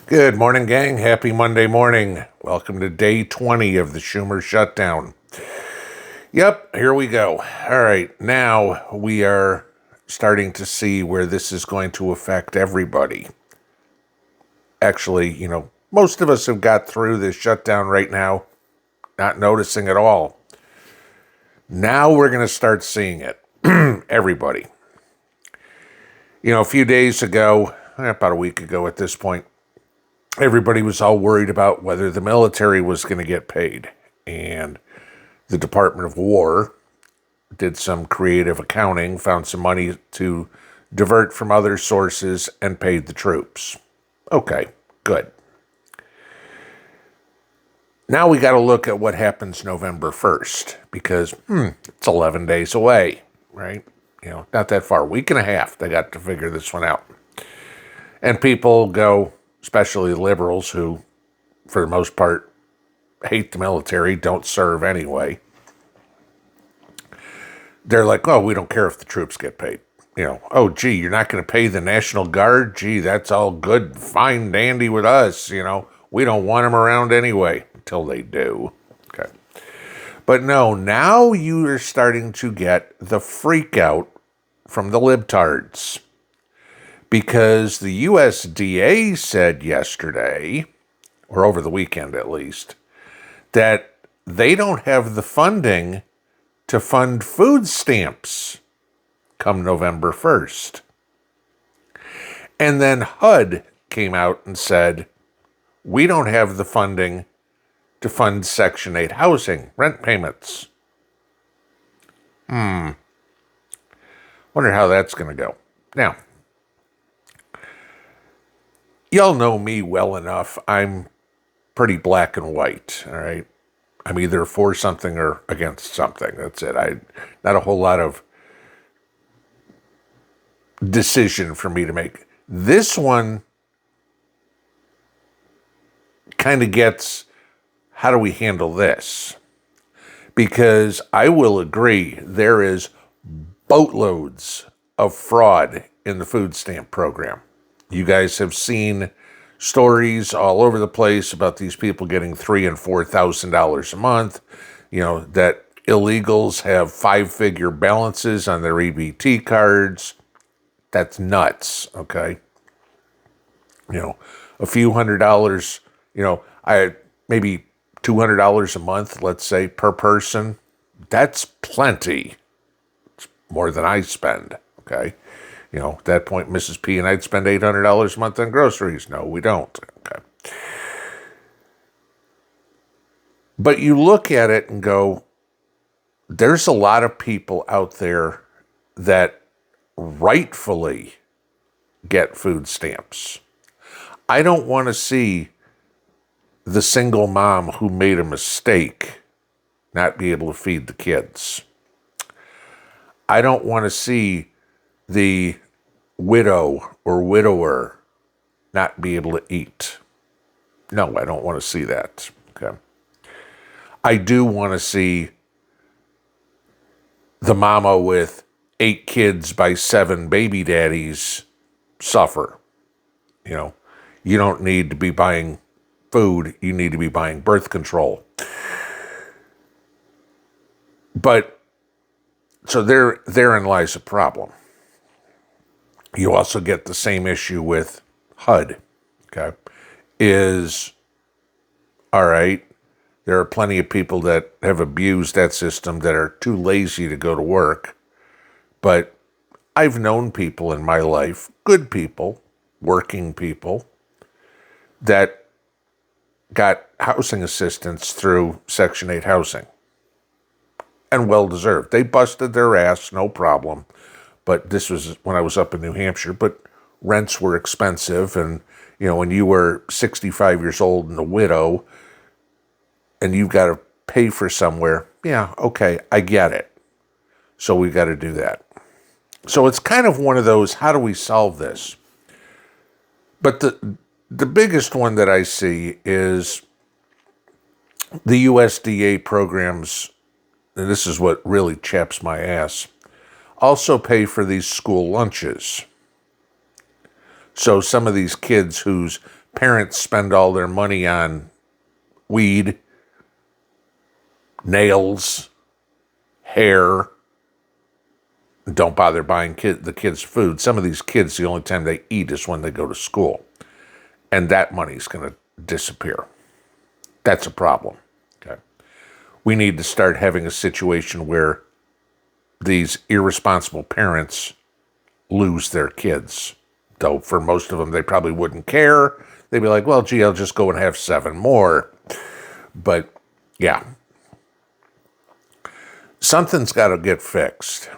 Good morning, gang. Happy Monday morning. Welcome to day 20 of the Schumer Shutdown. Yep, here we go. All right, now we are starting to see where this is going to affect everybody. Actually, most of us have got through this shutdown right now, not noticing at all. Now we're going to start seeing it. Everybody. A few days ago, about a week ago at this point, everybody was all worried about whether the military was going to get paid. And the Department of War did some creative accounting, found some money to divert from other sources, and paid the troops. Okay, good. Now we got to look at what happens November 1st, because it's 11 days away, right? Not that far, week and a half, they got to figure this one out. And people go, especially liberals who, for the most part, hate the military, don't serve anyway. They're like, oh, we don't care if the troops get paid. Oh, gee, you're not going to pay the National Guard? Gee, that's all good, fine, dandy with us. We don't want them around anyway, until they do. Okay. But no, now you are starting to get the freak out from the libtards. Because the USDA said yesterday, or over the weekend at least, that they don't have the funding to fund food stamps come November 1st. And then HUD came out and said, we don't have the funding to fund Section 8 housing, rent payments. Wonder how that's going to go. Now, y'all know me well enough. I'm pretty black and white, all right? I'm either for something or against something. That's it. Not a whole lot of decision for me to make. This one kind of gets, how do we handle this? Because I will agree, there is boatloads of fraud in the food stamp program. You guys have seen stories all over the place about these people getting $3,000 and $4,000 a month. That illegals have 5-figure balances on their EBT cards. That's nuts. Okay. A few $100s. Maybe $200 a month, let's say, per person. That's plenty. It's more than I spend. Okay. At that point, Mrs. P and I'd spend $800 a month on groceries. No, we don't. Okay. But you look at it and go, there's a lot of people out there that rightfully get food stamps. I don't want to see the single mom who made a mistake not be able to feed the kids. I don't want to see the widow or widower not be able to eat. No, I don't want to see that. Okay. I do want to see the mama with 8 kids by 7 baby daddies suffer. You don't need to be buying food. You need to be buying birth control. But, so therein lies a problem. You also get the same issue with HUD, okay? All right, there are plenty of people that have abused that system that are too lazy to go to work. But I've known people in my life, good people, working people, that got housing assistance through Section 8 housing. And well-deserved. They busted their ass, no problem. But this was when I was up in New Hampshire. But rents were expensive. And, when you were 65 years old and a widow, and you've got to pay for somewhere, yeah, okay, I get it. So we've got to do that. So it's kind of one of those, how do we solve this? But the biggest one that I see is the USDA programs, and this is what really chaps my ass, also pay for these school lunches. So some of these kids whose parents spend all their money on weed, nails, hair, don't bother buying the kids food. Some of these kids, the only time they eat is when they go to school. And that money's going to disappear. That's a problem. Okay. We need to start having a situation where these irresponsible parents lose their kids. Though for most of them, they probably wouldn't care. They'd be like, well, gee, I'll just go and have 7 more. But yeah, something's got to get fixed.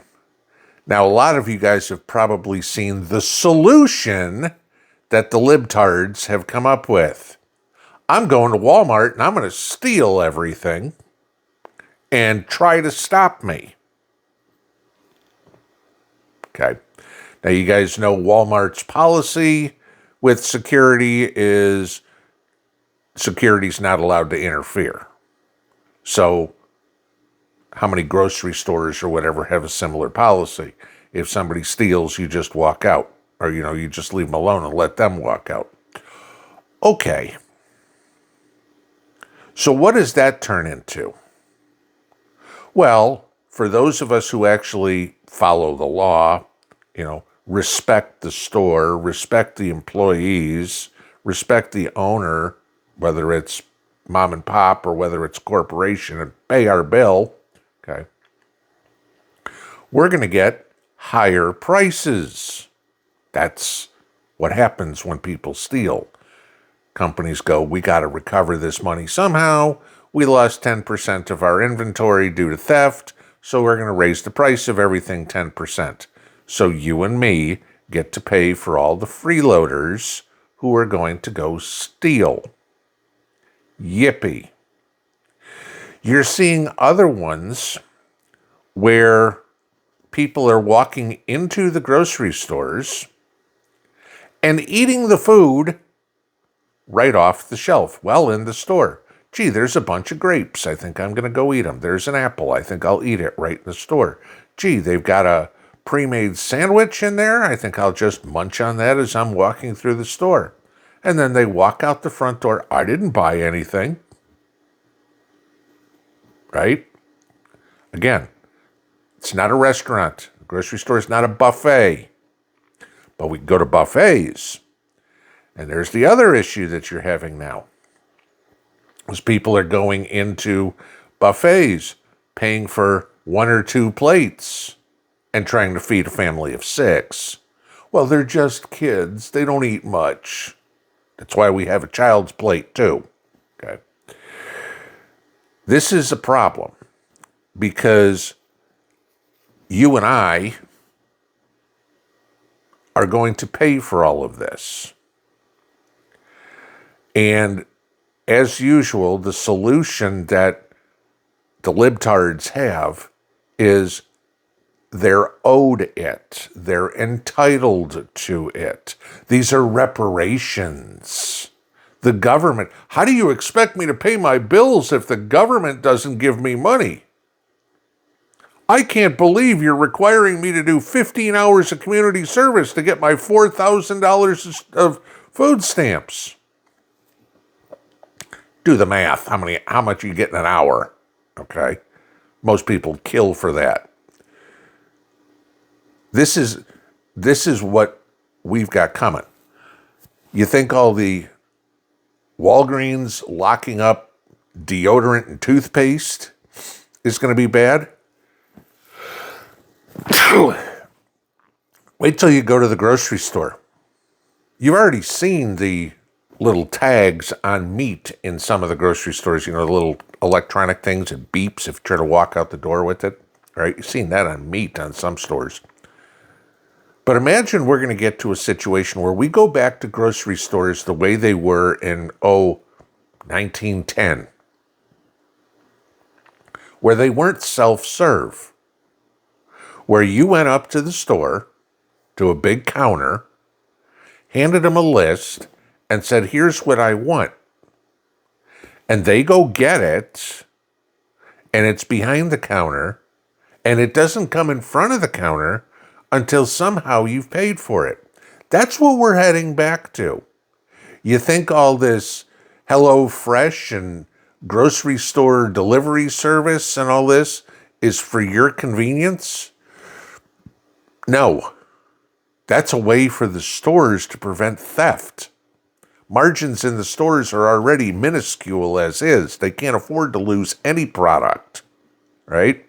Now, a lot of you guys have probably seen the solution that the libtards have come up with. I'm going to Walmart and I'm going to steal everything and try to stop me. Okay. Now, you guys know Walmart's policy with security is security's not allowed to interfere. So, how many grocery stores or whatever have a similar policy? If somebody steals, you just walk out. Or, you just leave them alone and let them walk out. Okay. So what does that turn into? Well, for those of us who actually follow the law, respect the store, respect the employees, respect the owner, whether it's mom and pop or whether it's corporation, and pay our bill, okay, we're going to get higher prices. That's what happens when people steal. Companies go, we got to recover this money somehow. We lost 10% of our inventory due to theft, so we're going to raise the price of everything 10%. So you and me get to pay for all the freeloaders who are going to go steal. Yippee. You're seeing other ones where people are walking into the grocery stores and eating the food right off the shelf, in the store. Gee, there's a bunch of grapes. I think I'm going to go eat them. There's an apple. I think I'll eat it right in the store. Gee, they've got a pre-made sandwich in there. I think I'll just munch on that as I'm walking through the store. And then they walk out the front door. I didn't buy anything. Right? Again, it's not a restaurant. The grocery store is not a buffet. But we can go to buffets. And there's the other issue that you're having now. Is people are going into buffets, paying for 1 or 2 plates, and trying to feed a family of 6. Well, they're just kids. They don't eat much. That's why we have a child's plate, too. Okay. This is a problem because you and I are going to pay for all of this. And as usual, the solution that the libtards have is they're owed it. They're entitled to it. These are reparations. The government, how do you expect me to pay my bills if the government doesn't give me money? I can't believe you're requiring me to do 15 hours of community service to get my $4,000 of food stamps. Do the math. How much you get in an hour? Okay. Most people kill for that. This is what we've got coming. You think all the Walgreens locking up deodorant and toothpaste is going to be bad? Wait till you go to the grocery store. You've already seen the little tags on meat in some of the grocery stores, the little electronic things, it beeps if you try to walk out the door with it. Right? You've seen that on meat on some stores. But imagine we're going to get to a situation where we go back to grocery stores the way they were in, 1910, where they weren't self-serve, where you went up to the store, to a big counter, handed them a list, and said, here's what I want. And they go get it, and it's behind the counter, and it doesn't come in front of the counter until somehow you've paid for it. That's what we're heading back to. You think all this Hello Fresh and grocery store delivery service and all this is for your convenience? No. That's a way for the stores to prevent theft. Margins in the stores are already minuscule as is. They can't afford to lose any product, right?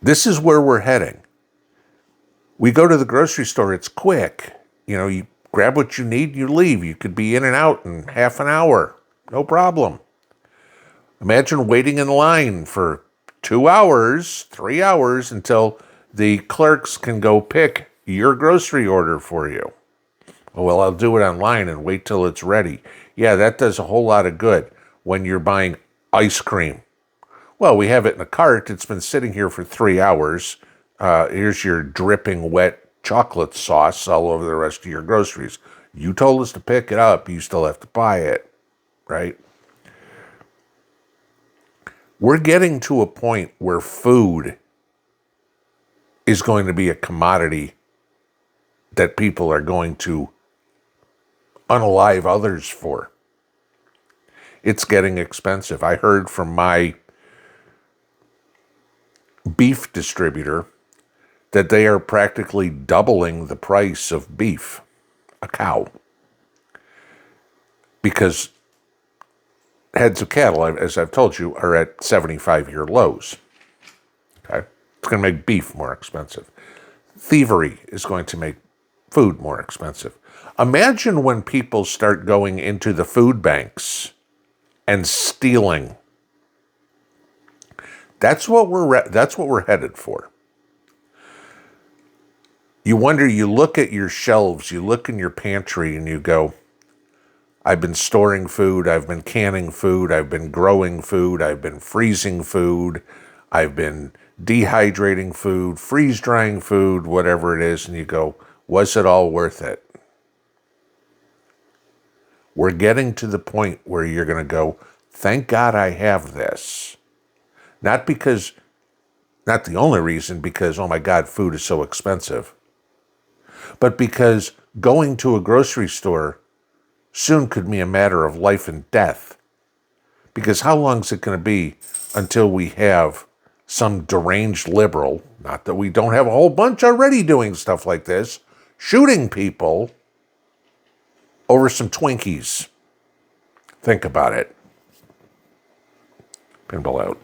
This is where we're heading. We go to the grocery store, it's quick. You grab what you need, you leave. You could be in and out in half an hour. No problem. Imagine waiting in line for 2 hours, 3 hours until the clerks can go pick your grocery order for you. Oh, well, I'll do it online and wait till it's ready. Yeah, that does a whole lot of good when you're buying ice cream. Well, we have it in a cart. It's been sitting here for 3 hours. Here's your dripping wet chocolate sauce all over the rest of your groceries. You told us to pick it up. You still have to buy it, right? We're getting to a point where food is going to be a commodity that people are going to unalive others for. It's getting expensive. I heard from my beef distributor that they are practically doubling the price of beef, a cow, because heads of cattle, as I've told you, are at 75-year lows. Okay? It's going to make beef more expensive. Thievery is going to make food more expensive. Imagine when people start going into the food banks and stealing. That's what we're headed for. You wonder, you look at your shelves, you look in your pantry and you go, I've been storing food, I've been canning food, I've been growing food, I've been freezing food, I've been dehydrating food, freeze-drying food, whatever it is, and you go, was it all worth it? We're getting to the point where you're going to go, thank God I have this. Not the only reason, because, oh my God, food is so expensive, but because going to a grocery store soon could be a matter of life and death. Because how long is it going to be until we have some deranged liberal, not that we don't have a whole bunch already doing stuff like this, shooting people over some Twinkies? Think about it. Pinball out.